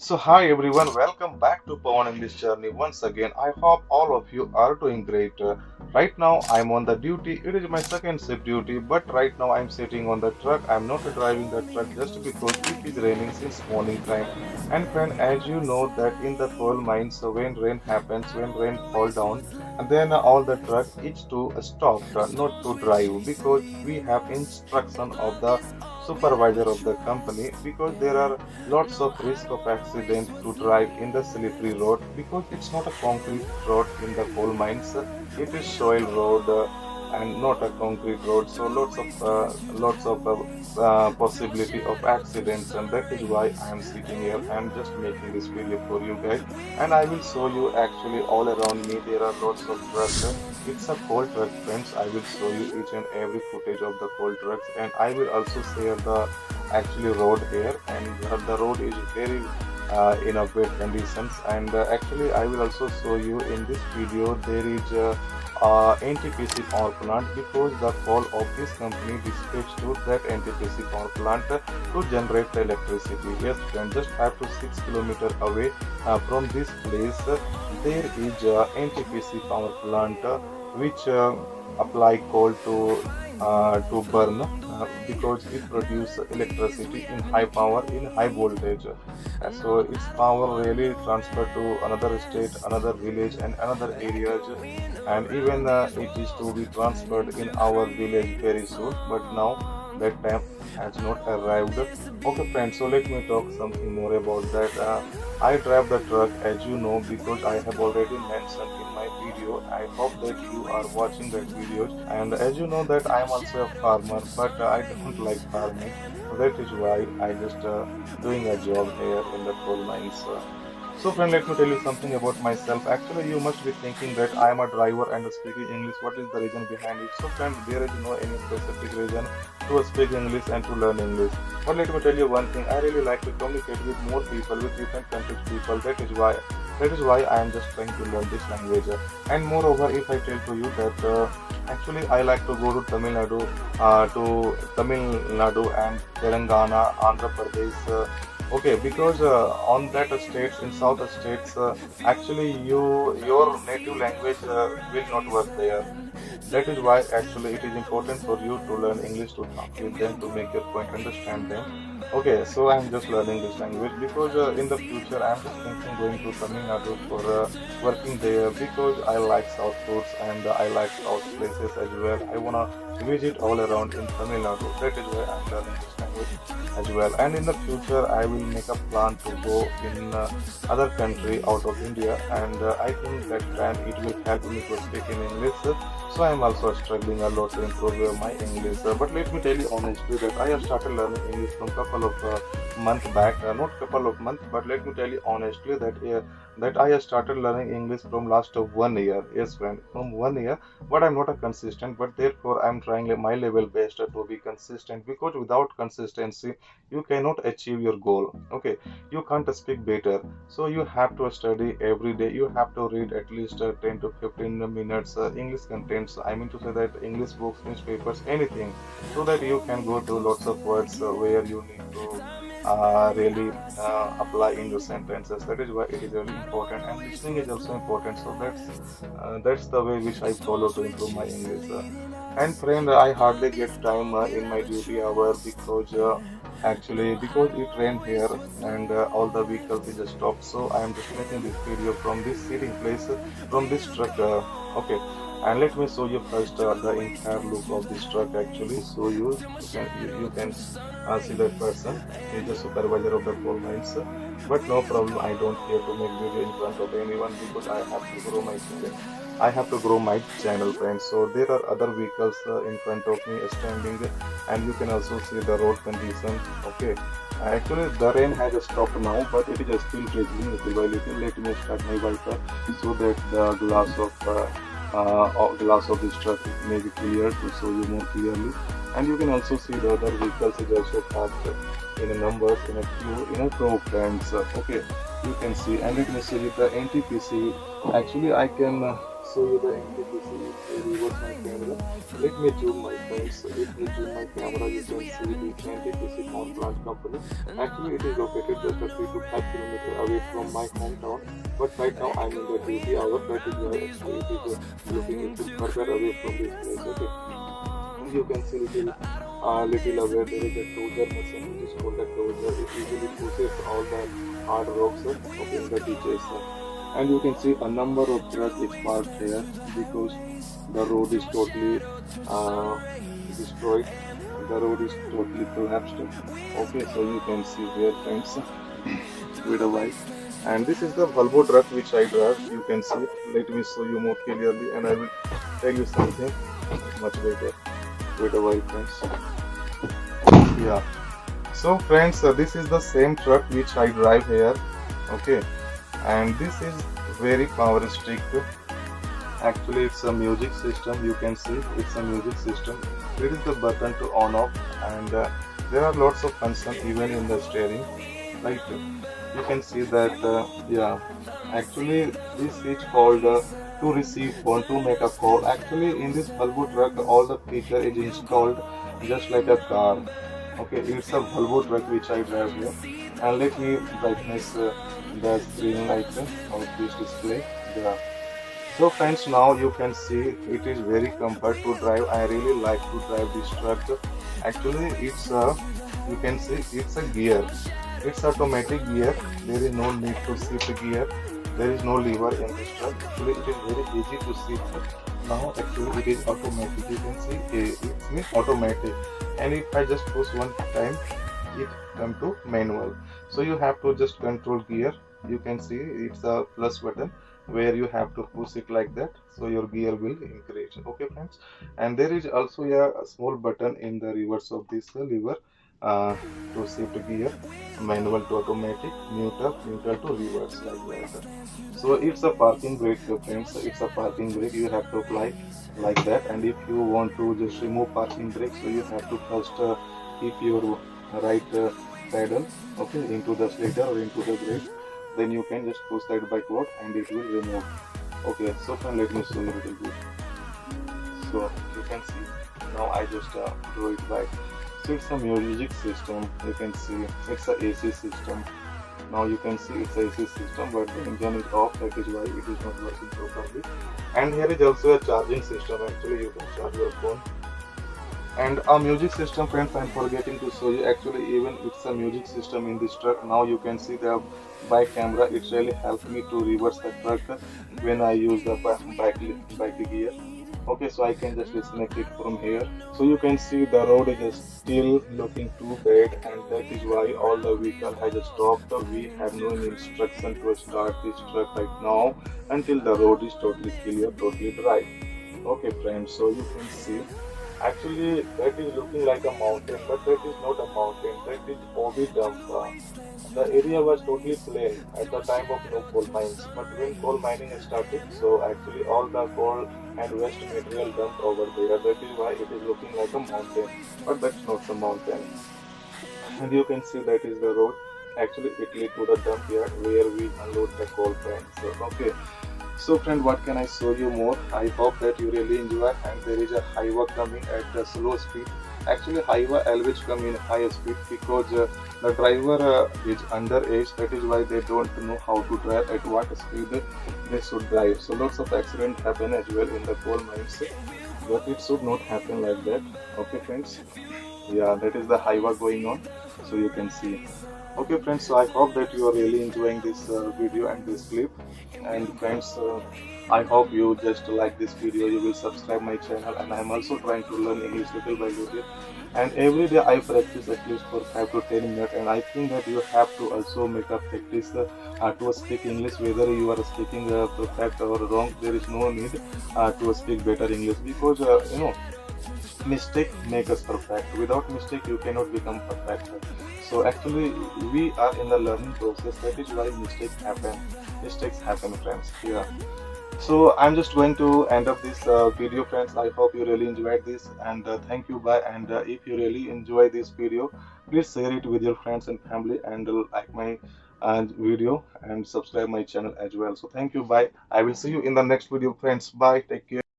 So hi everyone, welcome back to Pawan in this journey once again. I hope all of you are doing great. Right now I'm on the duty. It is my second shift duty, but right now I'm sitting on the truck. I'm not driving the truck just because it is raining since morning time. And friend, as you know that in the coal mines, when rain happens, when rain fall down, and then all the truck is to stop, not to drive, because we have instruction of the supervisor of the company, because there are lots of risk of accident to drive in the slippery road, because it's not a concrete road in the coal mines. It is soil road, and not a concrete road, so lots of possibility of accidents, and that is why I am sitting here and just making this video for you guys. And I will show you actually all around me there are lots of truck. It's a coal truck, friends. I will show you each and every footage of the coal trucks, and I will also share the actually road here, and the road is very in a bad conditions. And actually I will also show you in this video there is NTPC power plant, because the coal of this company dispatched to that NTPC power plant to generate the electricity. Yes friend, just 5 to 6 kilometers away from this place there is NTPC power plant which apply coal to burn, because it produces electricity in high power, in high voltage. So its power really transfer to another state, another village, and another areas, and even it is to be transferred in our village very soon. But now that time has not arrived. Okay, friends. So let me talk something more about that. I drive the truck, as you know, because I have already mentioned in my video. I hope that you are watching that video. And as you know that I am also a farmer, but I don't like farming. That is why I just doing a job here in the coal mines. So friend, let me tell you something about myself. Actually, you must be thinking that I am a driver and speaking English. What is the reason behind it? So friend, there is no any specific reason to speak English and to learn English. But let me tell you one thing. I really like to communicate with more people, with different countries people. That is why I am just trying to learn this language. And moreover, if I tell to you that actually I like to go to Tamil Nadu and Telangana, Andhra Pradesh. Okay, because on that states, in south states, actually your native language will not work there. That is why actually it is important for you to learn English, to talk with them, to make your point, understand them. Okay, so I'm just learning this language because in the future I'm just thinking going to Tamil Nadu for working there, because I like south foods and I like south places as well. I wanna visit all around in Tamil Nadu. That is why I'm learning this language as well. And in the future I will make a plan to go in other country out of India, and I think that time it will help me to speak in English. So I am also struggling a lot to improve my English. But let me tell you honestly that I have started learning English from couple of months back. Not couple of months, but let me tell you honestly that I have started learning English from last of 1 year. Yes, friend, from 1 year. But I'm not a consistent. But therefore, I'm trying my level best to be consistent, because without consistency, you cannot achieve your goal. Okay, you can't speak better. So you have to study every day. You have to read at least 10 to 15 minutes English contents. I mean to say that English books, newspapers, anything, so that you can go through lots of words where you need to really apply in your sentences. That is why it is really important, and listening is also important. So that's the way which I follow to improve my English. And friend, I hardly get time in my duty hour, because actually because it rained here, and all the vehicles is stopped. So I am just making this video from this sitting place, from this truck. Okay, and let me show you first the entire look of this truck. Actually, so you can see that person is the supervisor of the coal mines. But no problem, I don't care to make video in front of anyone, because I have to grow my channel. I have to grow my channel, friends. So there are other vehicles in front of me standing, and you can also see the road condition. Okay, actually the rain has stopped now, but it is still drizzling little by little. Let me start my wiper so that the glass of this truck may be clear, to show you more clearly. And you can also see the other vehicles is also parked in a numbers, in a queue, in a row, friends. Okay, you can see. And let me see with the NTPC. Actually I can show you the NTPC. It's a reverse on camera. Let me zoom my friends. If you zoom my camera, you can see the NTPC Power Plant Company. Actually, it is located just a 3 to 5 kilometers away from my hometown. But right now, I'm in the duty hour. That is why actually it is looking a little further away from this place. Okay, and you can see little away there is a dozer machine which is called a dozer. It usually pushes all the hard rocks okay, in the ditches. And you can see a number of trucks is parked here because the road is totally uh, destroyed. The road is totally collapsed. Okay, so you can see here friends with a white. And this is the Volvo truck which I drive. You can see it. Let me show you more clearly and I will tell you something much better with a white friends. Yeah. So friends, this is the same truck which I drive here. Okay, and this is very poweristic. Actually, it's a music system. You can see it's a music system. It is the button to on off, and there are lots of functions even in the steering. Like you can see that, yeah. Actually, this is called to receive phone to make a call. Actually, in this Volvo truck, all the feature is installed just like a car. Okay, it's a Volvo truck which I drive here, and let me brightness the screen like of this display. Yeah. So friends, now you can see it is very comfort to drive. I really like to drive this truck. Actually, it's a, you can see it's a gear. It's automatic gear. There is no need to shift gear. There is no lever in this truck. Actually, it is very easy to shift. Now, actually, it is automatic. You can see it's means automatic. And if I just push one time, it come to manual. So you have to just control gear. You can see it's a plus button where you have to push it like that, so your gear will increase. Okay friends, and there is also a small button in the reverse of this lever uh, to shift gear, manual to automatic, neutral to reverse like that. So it's a parking brake friends, it's a parking brake. You have to apply like that, and if you want to just remove parking brake, so you have to first keep your right pedal okay into the slider or into the brake, then you can just push that backward and it will remove. Okay, so friend, let me show you a little bit. So you can see now I just do it right. So it's a music system. You can see it's a AC system. Now you can see it's a AC system, but the engine is off. That is why it is not working properly. And here is also a charging system. Actually, you can charge your phone. And a music system, friends, I'm forgetting to show you. Actually, even it's a music system in this truck. Now you can see the by camera. It really helps me to reverse the truck when I use the back gear. Okay, so I can just disconnect it from here. So you can see the road is still looking too bad, and that is why all the vehicle has stopped. We have no instruction to start this truck right now until the road is totally clear, totally dry. Okay, friends, so you can see. Actually, that is looking like a mountain, but that is not a mountain. That is Obi dump. The area was totally plain at the time of no coal mines. But when coal mining started, so actually all the coal and waste material dumped over there. That is why it is looking like a mountain. But that's not a mountain. And you can see that is the road. Actually, it leads to the dump yard where we unload the coal plants. So, okay. So friend, what can I show you more? I hope that you really enjoy, and there is a highway coming at a slow speed. Actually, highway always come in high speed because the driver is underage. That is why they don't know how to drive, at what speed they should drive. So lots of accidents happen as well in the coal mines, but it should not happen like that. Okay friends, yeah, that is the highway going on, so you can see. Okay friends, so I hope that you are really enjoying this video and this clip. And friends, I hope you just like this video. You will subscribe my channel, and I am also trying to learn English little by little. And every day I practice at least for 5 to 10 minutes. And I think that you have to also make a practice to speak English, whether you are speaking perfect or wrong. There is no need to speak better English, because you know, mistake make us perfect. Without mistake you cannot become perfect. So actually we are in the learning process. That is why mistakes happen friends. Yeah, so I'm just going to end up this video friends. I hope you really enjoyed this, and thank you, bye. And if you really enjoy this video, please share it with your friends and family, and like my and video and subscribe my channel as well. So thank you. Bye. I will see you in the next video, friends. Bye. Take care.